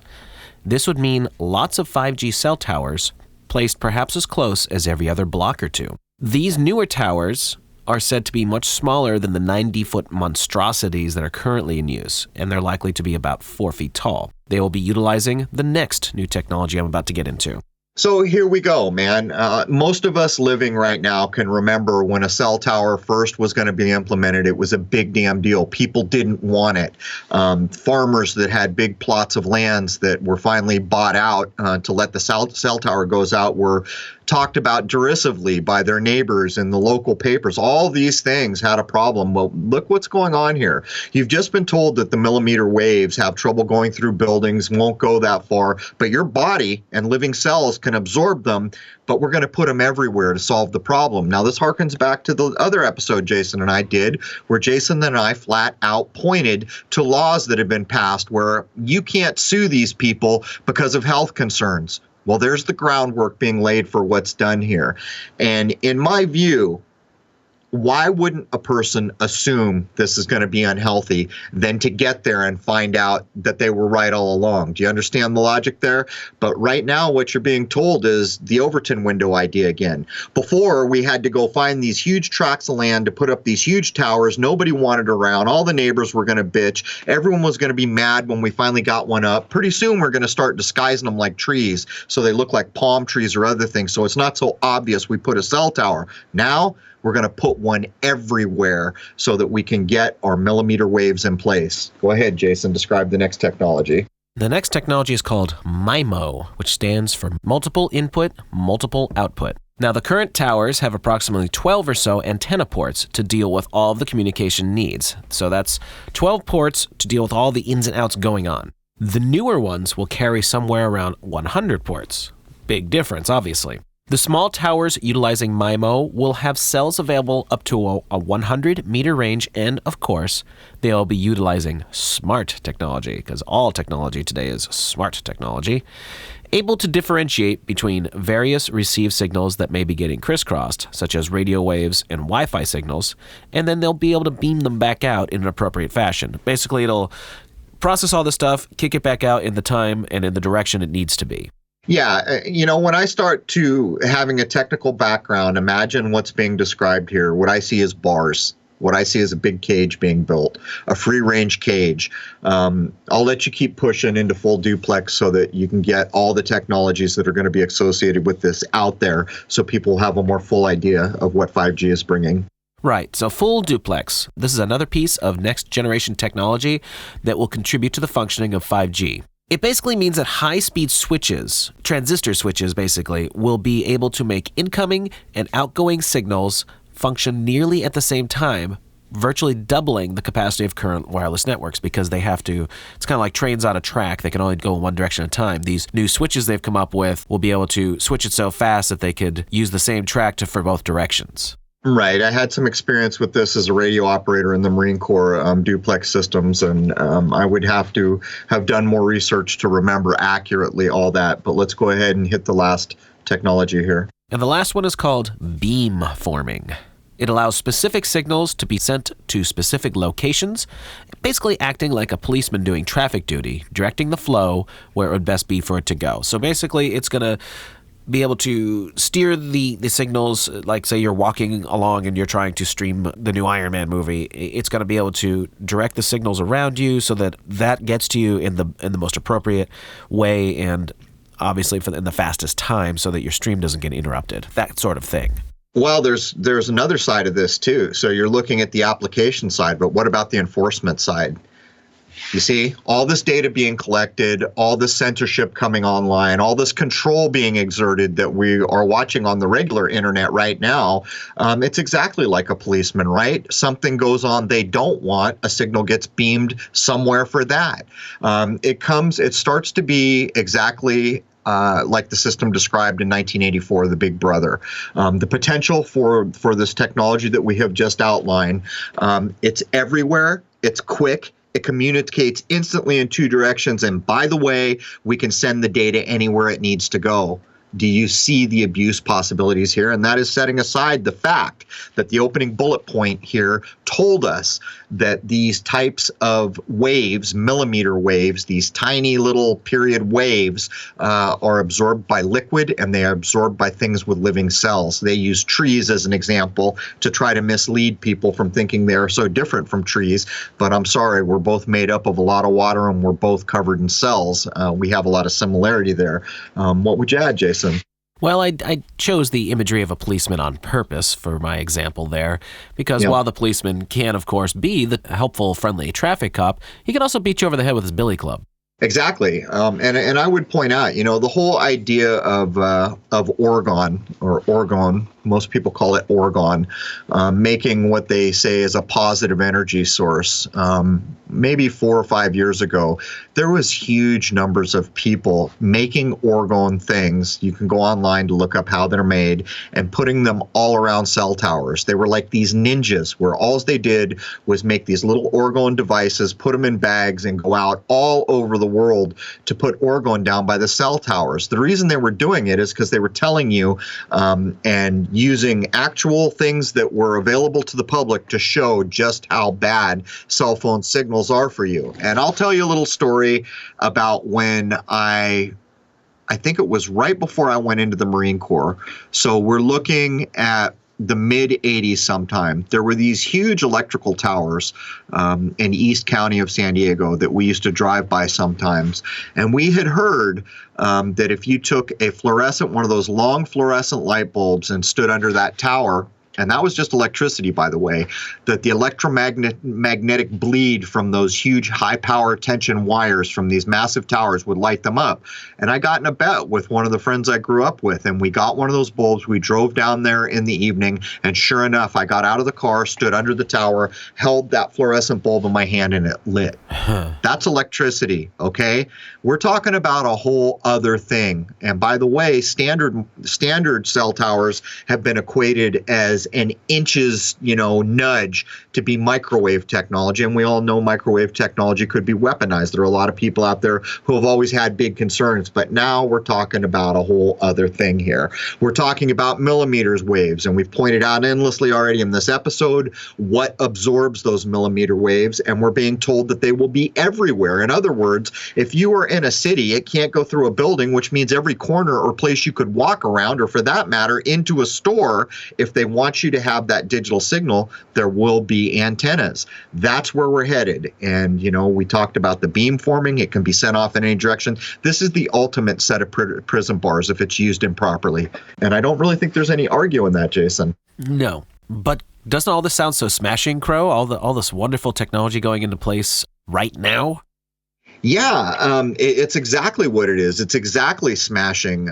This would mean lots of 5G cell towers placed perhaps as close as every other block or two. These newer towers are said to be much smaller than the 90-foot monstrosities that are currently in use, and they're likely to be about 4 feet tall. They will be utilizing the next new technology I'm about to get into. So here we go, man. Most of us living right now can remember when a cell tower first was going to be implemented. It was a big damn deal. People didn't want it. Farmers that had big plots of lands that were finally bought out to let the cell tower goes out were talked about derisively by their neighbors in the local papers. All these things had a problem. Well, look what's going on here. You've just been told that the millimeter waves have trouble going through buildings, won't go that far, but your body and living cells can absorb them, but we're going to put them everywhere to solve the problem. Now, this harkens back to the other episode Jason and I did, where Jason and I flat out pointed to laws that have been passed where you can't sue these people because of health concerns. Well, there's the groundwork being laid for what's done here. And in my view, why wouldn't a person assume this is going to be unhealthy than to get there and find out that they were right all along? Do you understand the logic there? But right now, what you're being told is the Overton window idea again. Before, we had to go find these huge tracts of land to put up these huge towers. Nobody wanted around. All the neighbors were going to bitch. Everyone was going to be mad when we finally got one up. Pretty soon, we're going to start disguising them like trees so they look like palm trees or other things. So it's not so obvious we put a cell tower. Now, we're going to put one everywhere so that we can get our millimeter waves in place. Go ahead, Jason. Describe the next technology. The next technology is called MIMO, which stands for Multiple Input, Multiple Output. Now, the current towers have approximately 12 or so antenna ports to deal with all of the communication needs. So that's 12 ports to deal with all the ins and outs going on. The newer ones will carry somewhere around 100 ports. Big difference, obviously. The small towers utilizing MIMO will have cells available up to a 100-meter range, and of course, they'll be utilizing smart technology, because all technology today is smart technology, able to differentiate between various received signals that may be getting crisscrossed, such as radio waves and Wi-Fi signals, and then they'll be able to beam them back out in an appropriate fashion. Basically, it'll process all this stuff, kick it back out in the time and in the direction it needs to be. Yeah, when I start to having a technical background, imagine what's being described here. What I see is bars. What I see is a big cage being built, a free-range cage. I'll let you keep pushing into full duplex so that you can get all the technologies that are going to be associated with this out there so people have a more full idea of what 5G is bringing. Right, so full duplex. This is another piece of next-generation technology that will contribute to the functioning of 5G. It basically means that high-speed switches, transistor switches basically, will be able to make incoming and outgoing signals function nearly at the same time, virtually doubling the capacity of current wireless networks because they have to, it's kind of like trains on a track, they can only go in one direction at a time. These new switches they've come up with will be able to switch it so fast that they could use the same track for both directions. Right. I had some experience with this as a radio operator in the Marine Corps duplex systems, and I would have to have done more research to remember accurately all that. But let's go ahead and hit the last technology here. And the last one is called beam forming. It allows specific signals to be sent to specific locations, basically acting like a policeman doing traffic duty, directing the flow where it would best be for it to go. So basically, it's going to be able to steer the signals, like say you're walking along and you're trying to stream the new Iron Man movie. It's going to be able to direct the signals around you so that gets to you in the most appropriate way and obviously in the fastest time so that your stream doesn't get interrupted, that sort of thing. Well, there's another side of this too. So you're looking at the application side, but what about the enforcement side? You see, all this data being collected, all this censorship coming online, all this control being exerted that we are watching on the regular internet right now, it's exactly like a policeman, right? Something goes on they don't want, a signal gets beamed somewhere for that. It starts to be exactly like the system described in 1984, the Big Brother. The potential for this technology that we have just outlined, it's everywhere, it's quick, it communicates instantly in two directions, and by the way, we can send the data anywhere it needs to go. Do you see the abuse possibilities here? And that is setting aside the fact that the opening bullet point here told us that these types of waves, millimeter waves, these tiny little period waves are absorbed by liquid and they are absorbed by things with living cells. They use trees as an example to try to mislead people from thinking they are so different from trees. But I'm sorry, we're both made up of a lot of water and we're both covered in cells. We have a lot of similarity there. What would you add, Jason? Well, I chose the imagery of a policeman on purpose for my example there, because while the policeman can, of course, be the helpful, friendly traffic cop, he can also beat you over the head with his billy club. Exactly. And I would point out, the whole idea of orgone, or orgone, most people call it orgone, making what they say is a positive energy source. Maybe 4 or 5 years ago, there was huge numbers of people making orgone things. You can go online to look up how they're made and putting them all around cell towers. They were like these ninjas where all they did was make these little orgone devices, put them in bags and go out all over the world to put orgone down by the cell towers. The reason they were doing it is because they were telling you and using actual things that were available to the public to show just how bad cell phone signals are for you. And I'll tell you a little story about when I think it was right before I went into the Marine Corps. So we're looking at the mid-'80s sometime. There were these huge electrical towers in East County of San Diego that we used to drive by sometimes. And we had heard that if you took a fluorescent, one of those long fluorescent light bulbs and stood under that tower and that was just electricity, by the way, that the electromagnetic bleed from those huge high-power tension wires from these massive towers would light them up. And I got in a bet with one of the friends I grew up with, and we got one of those bulbs. We drove down there in the evening, and sure enough, I got out of the car, stood under the tower, held that fluorescent bulb in my hand, and it lit. That's electricity, okay? We're talking about a whole other thing. And by the way, standard cell towers have been equated as an inches, nudge to be microwave technology. And we all know microwave technology could be weaponized. There are a lot of people out there who have always had big concerns, but now we're talking about a whole other thing here. We're talking about millimeters waves, and we've pointed out endlessly already in this episode what absorbs those millimeter waves, and we're being told that they will be everywhere. In other words, if you are in a city, it can't go through a building, which means every corner or place you could walk around, or for that matter, into a store. If they want you to have that digital signal, there will be antennas. That's where we're headed. And, we talked about the beam forming. It can be sent off in any direction. This is the ultimate set of prism bars if it's used improperly. And I don't really think there's any arguing that, Jason. No, but doesn't all this sound so smashing, Crow? All this wonderful technology going into place right now? Yeah, it's exactly what it is. It's exactly smashing.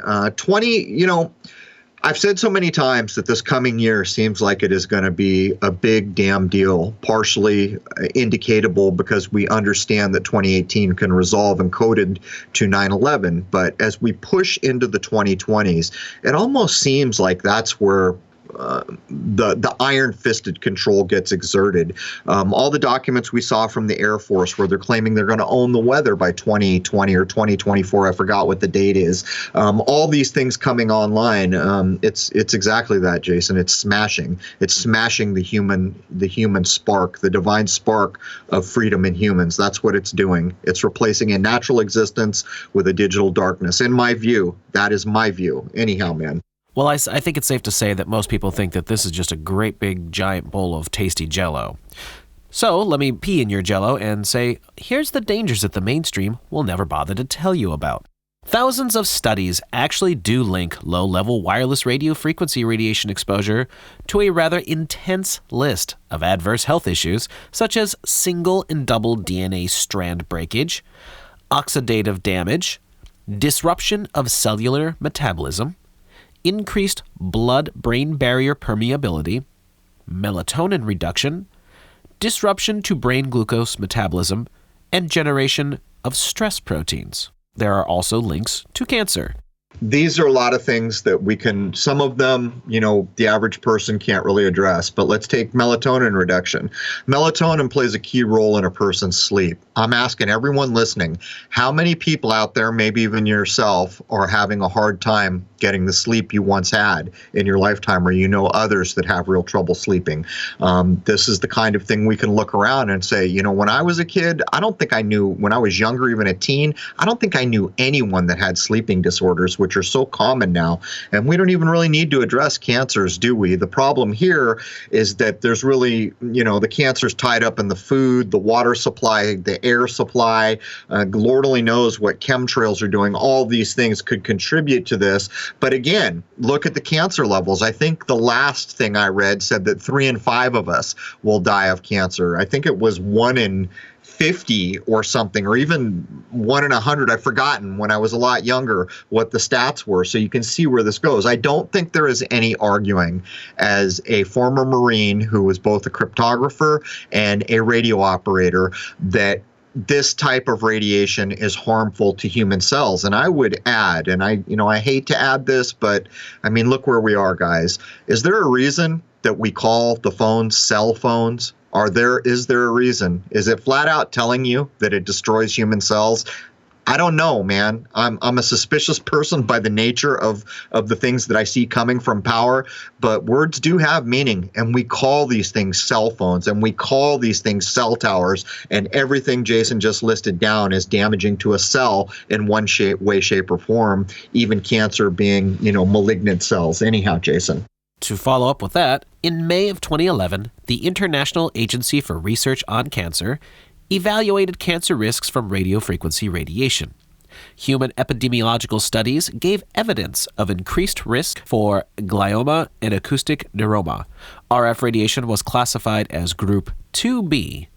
I've said so many times that this coming year seems like it is going to be a big damn deal, partially indicatable because we understand that 2018 can resolve encoded to 9/11. But as we push into the 2020s, it almost seems like that's where the iron-fisted control gets exerted. All the documents we saw from the Air Force where they're claiming they're going to own the weather by 2020 or 2024, I forgot what the date is. All these things coming online, it's exactly that, Jason. It's smashing. It's smashing the human spark, the divine spark of freedom in humans. That's what it's doing. It's replacing a natural existence with a digital darkness. In my view, that is my view. Anyhow, man. Well, I think it's safe to say that most people think that this is just a great big giant bowl of tasty Jell-O. So let me pee in your Jell-O and say, here's the dangers that the mainstream will never bother to tell you about. Thousands of studies actually do link low-level wireless radio frequency radiation exposure to a rather intense list of adverse health issues, such as single and double DNA strand breakage, oxidative damage, disruption of cellular metabolism, increased blood-brain barrier permeability, melatonin reduction, disruption to brain glucose metabolism, and generation of stress proteins. There are also links to cancer. These are a lot of things that we can, some of them, the average person can't really address, but let's take melatonin reduction. Melatonin plays a key role in a person's sleep. I'm asking everyone listening, how many people out there, maybe even yourself, are having a hard time getting the sleep you once had in your lifetime, or others that have real trouble sleeping? This is the kind of thing we can look around and say, when I was a kid, I don't think I knew, when I was younger, even a teen, I don't think I knew anyone that had sleeping disorders, which are so common now. And we don't even really need to address cancers, do we? The problem here is that there's really, the cancer's tied up in the food, the water supply, the air supply. Lord only knows what chemtrails are doing. All these things could contribute to this. But again, look at the cancer levels. I think the last thing I read said that 3 in 5 of us will die of cancer. I think it was 1 in 50 or something, or even 1 in 100. I've forgotten when I was a lot younger what the stats were. So you can see where this goes. I don't think there is any arguing, as a former Marine who was both a cryptographer and a radio operator, that this type of radiation is harmful to human cells. And I would add, and I hate to add this, but look where we are, guys. Is there a reason that we call the phones cell phones? Is there a reason? Is it flat out telling you that it destroys human cells? I don't know, man. I'm a suspicious person by the nature of the things that I see coming from power, but words do have meaning, and we call these things cell phones, and we call these things cell towers, and everything Jason just listed down is damaging to a cell in one way, shape, or form, even cancer being, malignant cells. Anyhow, Jason. To follow up with that, in May of 2011, the International Agency for Research on Cancer evaluated cancer risks from radiofrequency radiation. Human epidemiological studies gave evidence of increased risk for glioma and acoustic neuroma. RF radiation was classified as Group 2B,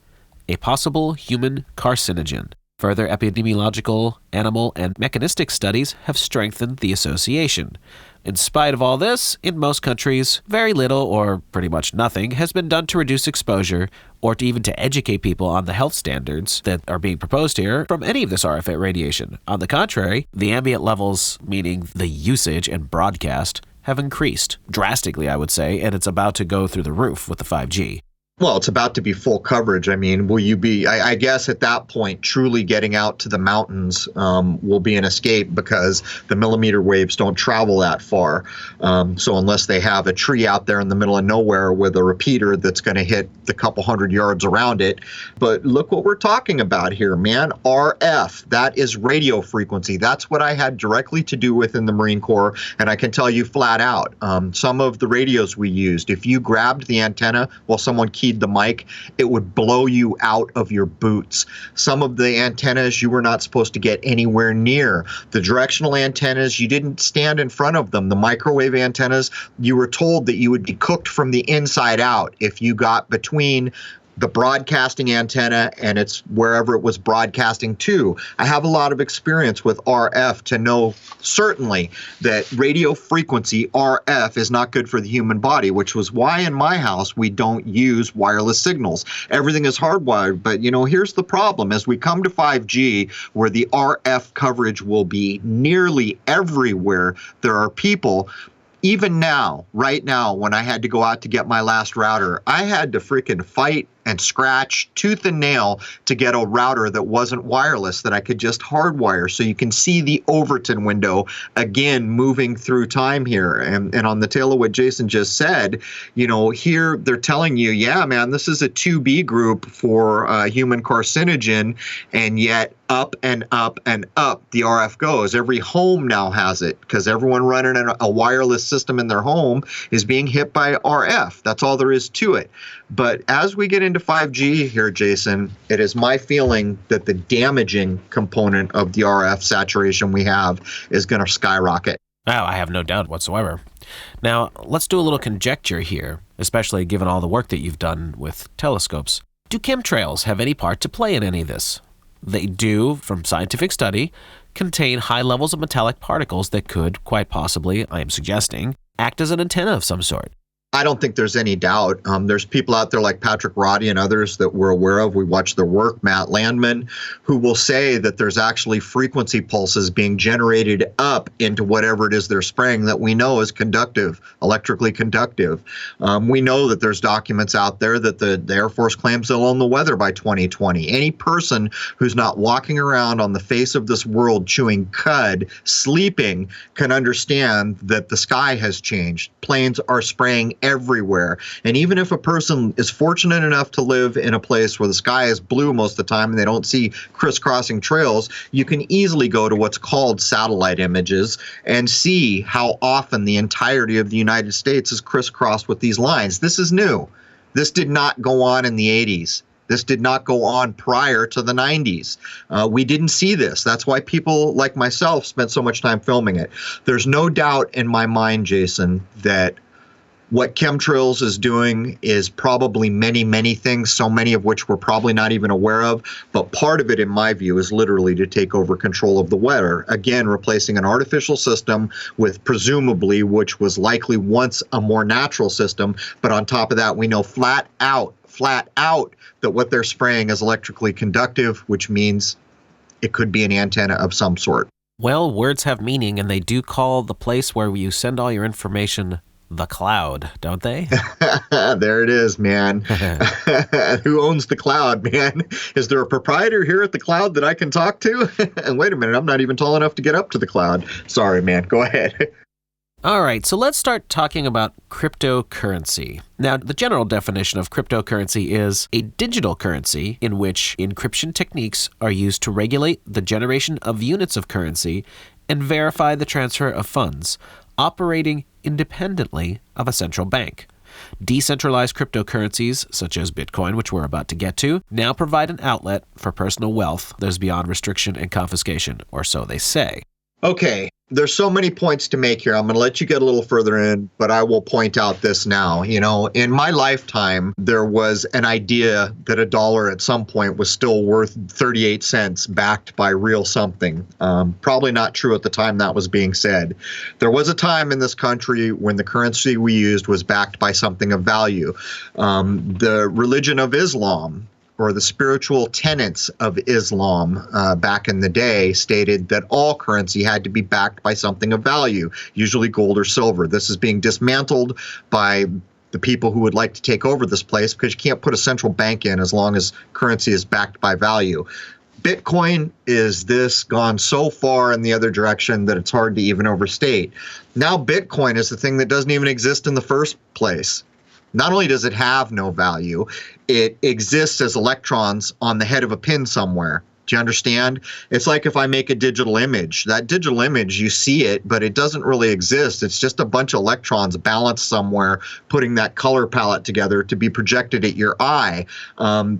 a possible human carcinogen. Further epidemiological, animal, and mechanistic studies have strengthened the association. In spite of all this, in most countries, very little or pretty much nothing has been done to reduce exposure or to even to educate people on the health standards that are being proposed here from any of this RF radiation. On the contrary, the ambient levels, meaning the usage and broadcast, have increased drastically, I would say, and it's about to go through the roof with the 5G. Well, it's about to be full coverage. I mean, will you be, I guess at that point, truly getting out to the mountains will be an escape because the millimeter waves don't travel that far. So unless they have a tree out there in the middle of nowhere with a repeater that's going to hit the couple hundred yards around it. But look what we're talking about here, man. RF, that is radio frequency. That's what I had directly to do with in the Marine Corps. And I can tell you flat out, some of the radios we used, if you grabbed the antenna while someone keyed the mic, it would blow you out of your boots. Some of the antennas you were not supposed to get anywhere near. The directional antennas, you didn't stand in front of them. The microwave antennas, you were told that you would be cooked from the inside out if you got between the broadcasting antenna and it's wherever it was broadcasting to. I have a lot of experience with RF to know certainly that radio frequency RF is not good for the human body, which was why in my house we don't use wireless signals. Everything is hardwired, but here's the problem. As we come to 5G, where the RF coverage will be nearly everywhere, there are people. Even now, right now, when I had to go out to get my last router, I had to freaking fight and scratch tooth and nail to get a router that wasn't wireless, that I could just hardwire. So you can see the Overton window again moving through time here. And on the tail of what Jason just said, here they're telling you, yeah, man, this is a 2B group for human carcinogen, and yet up and up and up the RF goes. Every home now has it because everyone running a wireless system in their home is being hit by RF. That's all there is to it. But as we get into 5G here, Jason, it is my feeling that the damaging component of the RF saturation we have is going to skyrocket. Oh, I have no doubt whatsoever. Now, let's do a little conjecture here, especially given all the work that you've done with telescopes. Do chemtrails have any part to play in any of this? They do, from scientific study, contain high levels of metallic particles that could, quite possibly, I am suggesting, act as an antenna of some sort. I don't think there's any doubt. There's people out there like Patrick Roddy and others that we're aware of. We watch their work, Matt Landman, who will say that there's actually frequency pulses being generated up into whatever it is they're spraying that we know is conductive, electrically conductive. We know that there's documents out there that the Air Force claims they'll own the weather by 2020. Any person who's not walking around on the face of this world chewing cud, sleeping, can understand that the sky has changed. Planes are spraying everywhere. And even if a person is fortunate enough to live in a place where the sky is blue most of the time and they don't see crisscrossing trails, you can easily go to what's called satellite images and see how often the entirety of the United States is crisscrossed with these lines. This is new. This did not go on in the 80s. This did not go on prior to the 90s. We didn't see this. That's why people like myself spent so much time filming it. There's no doubt in my mind, Jason, that what chemtrails is doing is probably many, many things, so many of which we're probably not even aware of. But part of it, in my view, is literally to take over control of the weather. Again, replacing an artificial system with presumably, which was likely once a more natural system. But on top of that, we know flat out that what they're spraying is electrically conductive, which means it could be an antenna of some sort. Well, words have meaning, and they do call the place where you send all your information the cloud, don't they? There it is, man. Who owns the cloud, man? Is there a proprietor here at the cloud that I can talk to? And wait a minute, I'm not even tall enough to get up to the cloud. Sorry, man. Go ahead. All right, so let's start talking about cryptocurrency. Now, the general definition of cryptocurrency is a digital currency in which encryption techniques are used to regulate the generation of units of currency and verify the transfer of funds, operating independently of a central bank. Decentralized cryptocurrencies, such as Bitcoin, which we're about to get to, now provide an outlet for personal wealth that is beyond restriction and confiscation, or so they say. Okay, there's so many points to make here. I'm going to let you get a little further in, but I will point out this now. In my lifetime, there was an idea that a dollar at some point was still worth 38 cents backed by real something. Probably not true at the time that was being said. There was a time in this country when the currency we used was backed by something of value. The religion of Islam, or the spiritual tenets of Islam back in the day, stated that all currency had to be backed by something of value, usually gold or silver. This is being dismantled by the people who would like to take over this place, because you can't put a central bank in as long as currency is backed by value. Bitcoin is this gone so far in the other direction that it's hard to even overstate. Now Bitcoin is the thing that doesn't even exist in the first place. Not only does it have no value, it exists as electrons on the head of a pin somewhere. Do you understand? It's like if I make a digital image. That digital image, you see it, but it doesn't really exist. It's just a bunch of electrons balanced somewhere, putting that color palette together to be projected at your eye.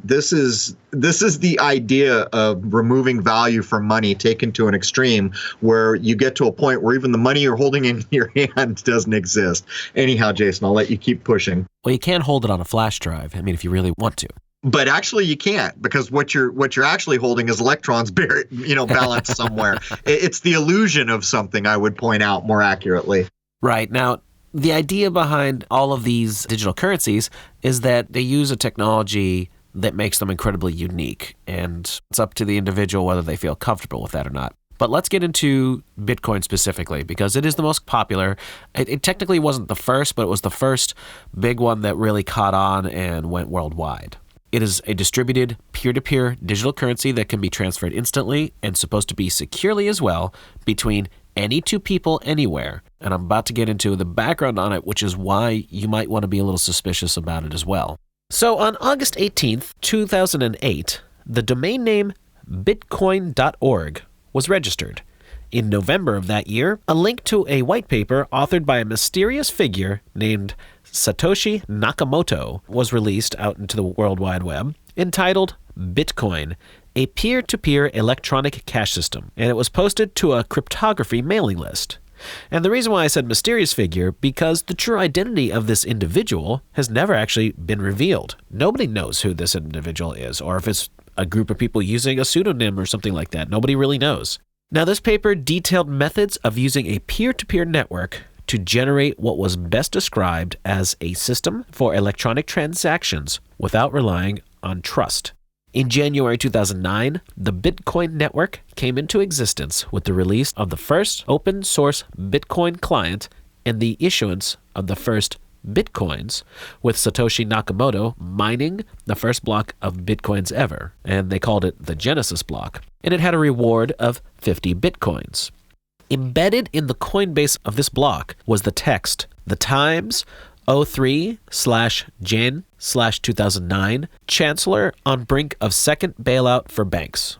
This is the idea of removing value from money taken to an extreme, where you get to a point where even the money you're holding in your hand doesn't exist. Anyhow, Jason, I'll let you keep pushing. Well, you can hold it on a flash drive. I mean, if you really want to. But actually, you can't, because what you're actually holding is electrons buried, balanced somewhere. It's the illusion of something, I would point out more accurately. Right. Now, the idea behind all of these digital currencies is that they use a technology that makes them incredibly unique, and it's up to the individual whether they feel comfortable with that or not. But let's get into Bitcoin specifically, because it is the most popular. It technically wasn't the first, but it was the first big one that really caught on and went worldwide. It is a distributed peer-to-peer digital currency that can be transferred instantly and supposed to be securely as well between any two people anywhere. And I'm about to get into the background on it, which is why you might want to be a little suspicious about it as well. So on August 18th, 2008, the domain name bitcoin.org was registered. In November of that year, a link to a white paper authored by a mysterious figure named Satoshi Nakamoto was released out into the World Wide Web, entitled Bitcoin, a peer-to-peer electronic cash system, and it was posted to a cryptography mailing list. And the reason why I said mysterious figure, because the true identity of this individual has never actually been revealed. Nobody knows who this individual is, or if it's a group of people using a pseudonym or something like that. Nobody really knows. Now, this paper detailed methods of using a peer-to-peer network to generate what was best described as a system for electronic transactions without relying on trust. In January 2009, the Bitcoin network came into existence with the release of the first open-source Bitcoin client and the issuance of the first Bitcoins, with Satoshi Nakamoto mining the first block of Bitcoins ever, and they called it the Genesis block, and it had a reward of 50 Bitcoins. Embedded in the coin base of this block was the text, "The Times 03/Jan/2009, Chancellor on brink of second bailout for banks."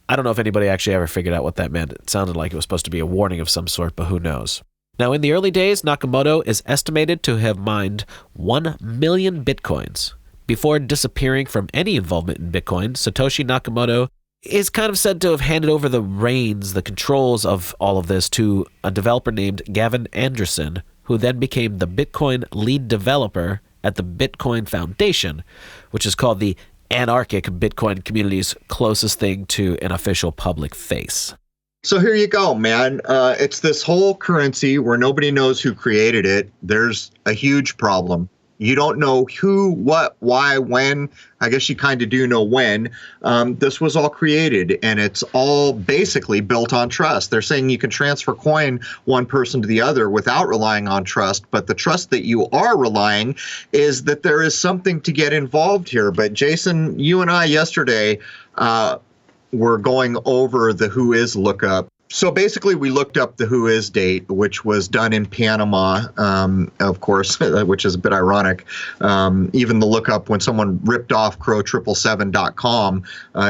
I don't know if anybody actually ever figured out what that meant. It sounded like it was supposed to be a warning of some sort, but who knows. Now, in the early days, Nakamoto is estimated to have mined 1 million Bitcoins. Before disappearing from any involvement in Bitcoin, Satoshi Nakamoto is kind of said to have handed over the reins, the controls of all of this, to a developer named Gavin Anderson, who then became the Bitcoin lead developer at the Bitcoin Foundation, which is called the anarchic Bitcoin community's closest thing to an official public face. So here you go, man. It's this whole currency where nobody knows who created it. There's a huge problem. You don't know who, what, why, when. I guess you kind of do know when. This was all created, and it's all basically built on trust. They're saying you can transfer coin one person to the other without relying on trust, but the trust that you are relying is that there is something to get involved here. But Jason, you and I yesterday were going over the Who Is lookup. So basically, we looked up the Who Is date, which was done in Panama, of course, which is a bit ironic. Even the lookup, when someone ripped off Crrow777.com,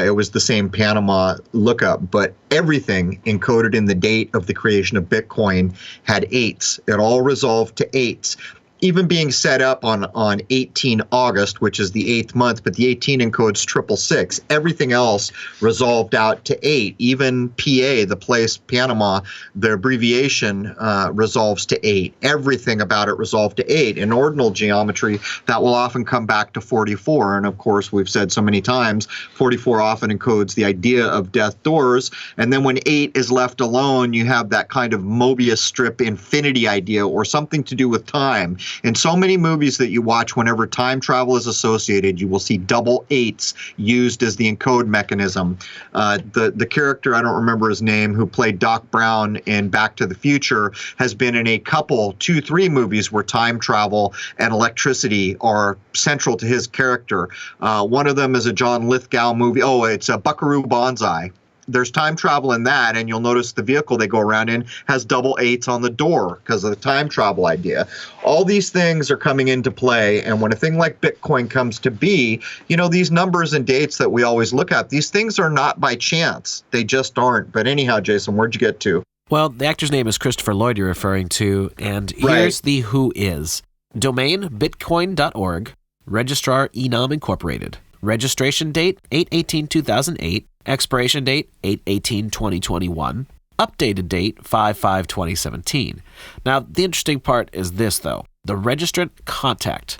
it was the same Panama lookup. But everything encoded in the date of the creation of Bitcoin had eights. It all resolved to eights. even being set up on 18 August, which is the 8th month, but the 18 encodes 666. Everything else resolved out to 8. Even PA, the place Panama, the abbreviation resolves to 8. Everything about it resolved to 8. In ordinal geometry, that will often come back to 44. And of course, we've said so many times, 44 often encodes the idea of death doors. And then when 8 is left alone, you have that kind of Mobius strip infinity idea, or something to do with time. In so many movies that you watch, whenever time travel is associated, you will see double 8s used as the encode mechanism. The character, I don't remember his name, who played Doc Brown in Back to the Future, has been in a couple, 2-3 movies where time travel and electricity are central to his character. One of them is a John Lithgow movie. Oh, it's a Buckaroo Banzai. There's time travel in that, and you'll notice the vehicle they go around in has double 8s on the door because of the time travel idea. All these things are coming into play, and when a thing like Bitcoin comes to be, these numbers and dates that we always look at, these things are not by chance. They just aren't. But anyhow, Jason, where'd you get to? Well, the actor's name is Christopher Lloyd you're referring to, and here's the who is. Domain, bitcoin.org. Registrar, Enom Incorporated. Registration date, 8/18/2008. Expiration date, 8/18/2021. Updated date, 5/5/2017. Now, the interesting part is this, though. The registrant contact,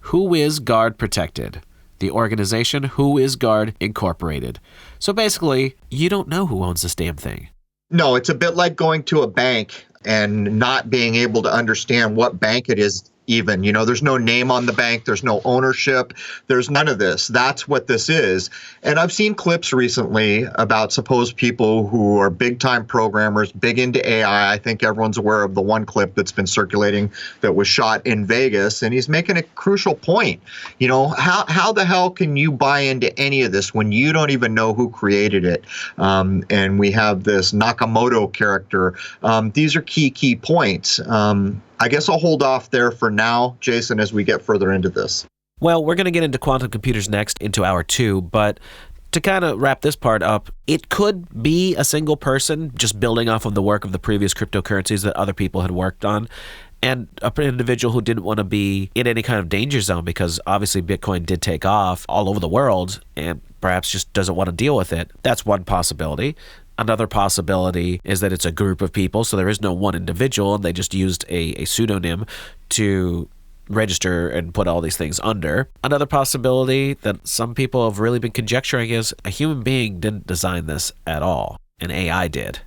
WhoisGuard Protected. The organization, WhoisGuard Incorporated. So basically, you don't know who owns this damn thing. No, it's a bit like going to a bank and not being able to understand what bank it is even. There's no name on the bank. There's no ownership. There's none of this. That's what this is. And I've seen clips recently about supposed people who are big-time programmers, big into AI. I think everyone's aware of the one clip that's been circulating that was shot in Vegas, and he's making a crucial point. How the hell can you buy into any of this when you don't even know who created it? And we have this Nakamoto character. These are key points. I guess I'll hold off there for now, Jason, as we get further into this. Well, we're going to get into quantum computers next, into hour 2, but to kind of wrap this part up, it could be a single person just building off of the work of the previous cryptocurrencies that other people had worked on, and an individual who didn't want to be in any kind of danger zone, because obviously Bitcoin did take off all over the world and perhaps just doesn't want to deal with it. That's one possibility. Another possibility is that it's a group of people, so there is no one individual, and they just used a pseudonym to register and put all these things under. Another possibility that some people have really been conjecturing is a human being didn't design this at all. An AI did.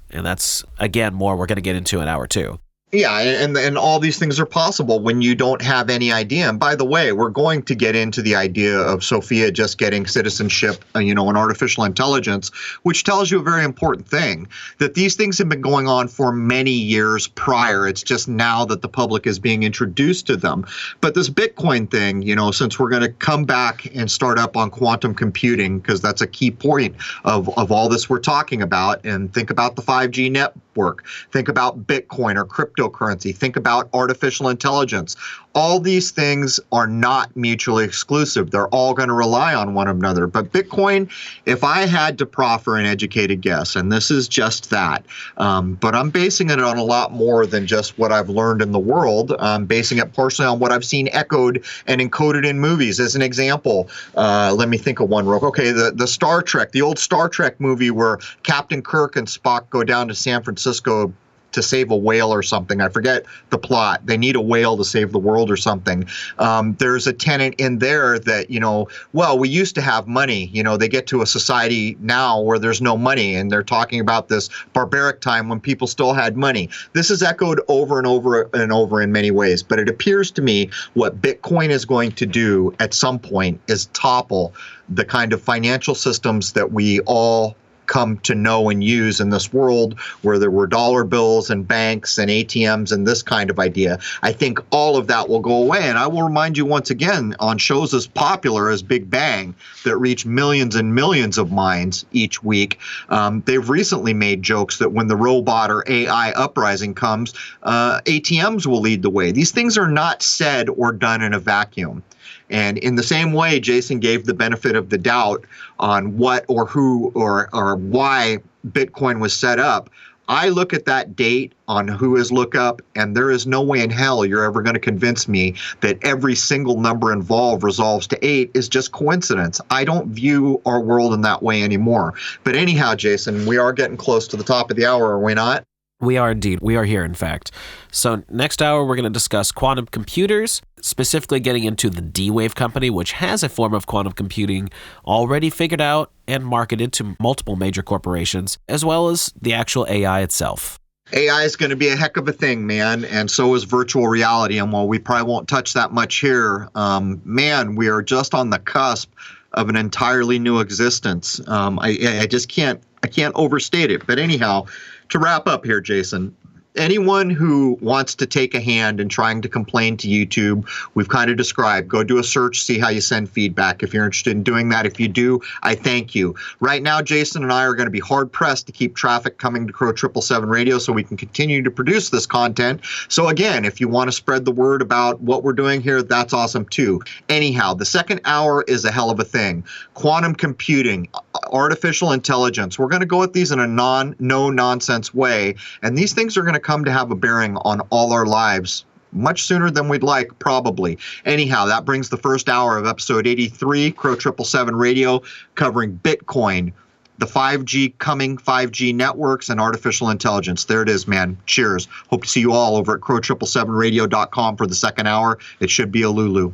And that's, again, more we're going to get into in hour 2. Yeah, and all these things are possible when you don't have any idea. And by the way, we're going to get into the idea of Sophia just getting citizenship, and artificial intelligence, which tells you a very important thing, that these things have been going on for many years prior. It's just now that the public is being introduced to them. But this Bitcoin thing, since we're going to come back and start up on quantum computing, because that's a key point of all this we're talking about, and think about the 5G network, think about Bitcoin or cryptocurrency, think about artificial intelligence. All these things are not mutually exclusive. They're all going to rely on one another. But Bitcoin, if I had to proffer an educated guess, and this is just that, but I'm basing it on a lot more than just what I've learned in the world. I'm basing it partially on what I've seen echoed and encoded in movies. As an example, let me think of one real quick. Okay, the Star Trek, the old Star Trek movie where Captain Kirk and Spock go down to San Francisco to save a whale or something. I forget the plot. They need a whale to save the world or something. There's a tenet in there that, we used to have money. They get to a society now where there's no money, and they're talking about this barbaric time when people still had money. This is echoed over and over and over in many ways, but it appears to me what Bitcoin is going to do at some point is topple the kind of financial systems that we all come to know and use in this world, where there were dollar bills and banks and ATMs and this kind of idea. I think all of that will go away. And I will remind you once again, on shows as popular as Big Bang that reach millions and millions of minds each week, they've recently made jokes that when the robot or AI uprising comes, ATMs will lead the way. These things are not said or done in a vacuum. And in the same way, Jason gave the benefit of the doubt on what or who or why Bitcoin was set up, I look at that date on Who Is Lookup, and there is no way in hell you're ever going to convince me that every single number involved resolves to 8 is just coincidence. I don't view our world in that way anymore. But anyhow, Jason, we are getting close to the top of the hour, are we not? We are indeed. We are here, in fact. So next hour, we're going to discuss quantum computers, specifically getting into the D-Wave company, which has a form of quantum computing already figured out and marketed to multiple major corporations, as well as the actual AI itself. AI is going to be a heck of a thing, man, and so is virtual reality. And while we probably won't touch that much here, man, we are just on the cusp of an entirely new existence. I just can't overstate it. But anyhow, to wrap up here, Jason, anyone who wants to take a hand in trying to complain to YouTube, we've kind of described. Go do a search, see how you send feedback if you're interested in doing that. If you do, I thank you. Right now, Jason and I are going to be hard-pressed to keep traffic coming to Crrow777 Radio so we can continue to produce this content. So again, if you want to spread the word about what we're doing here, that's awesome too. Anyhow, the second hour is a hell of a thing. Quantum computing, artificial intelligence. We're going to go at these in a no-nonsense way, and these things are going to come to have a bearing on all our lives much sooner than we'd like, probably. Anyhow, that brings the first hour of episode 83, Crrow777 Radio, covering Bitcoin, the 5G networks, and artificial intelligence. There it is, man. Cheers. Hope to see you all over at Crrow777radio.com for the second hour. It should be a Lulu.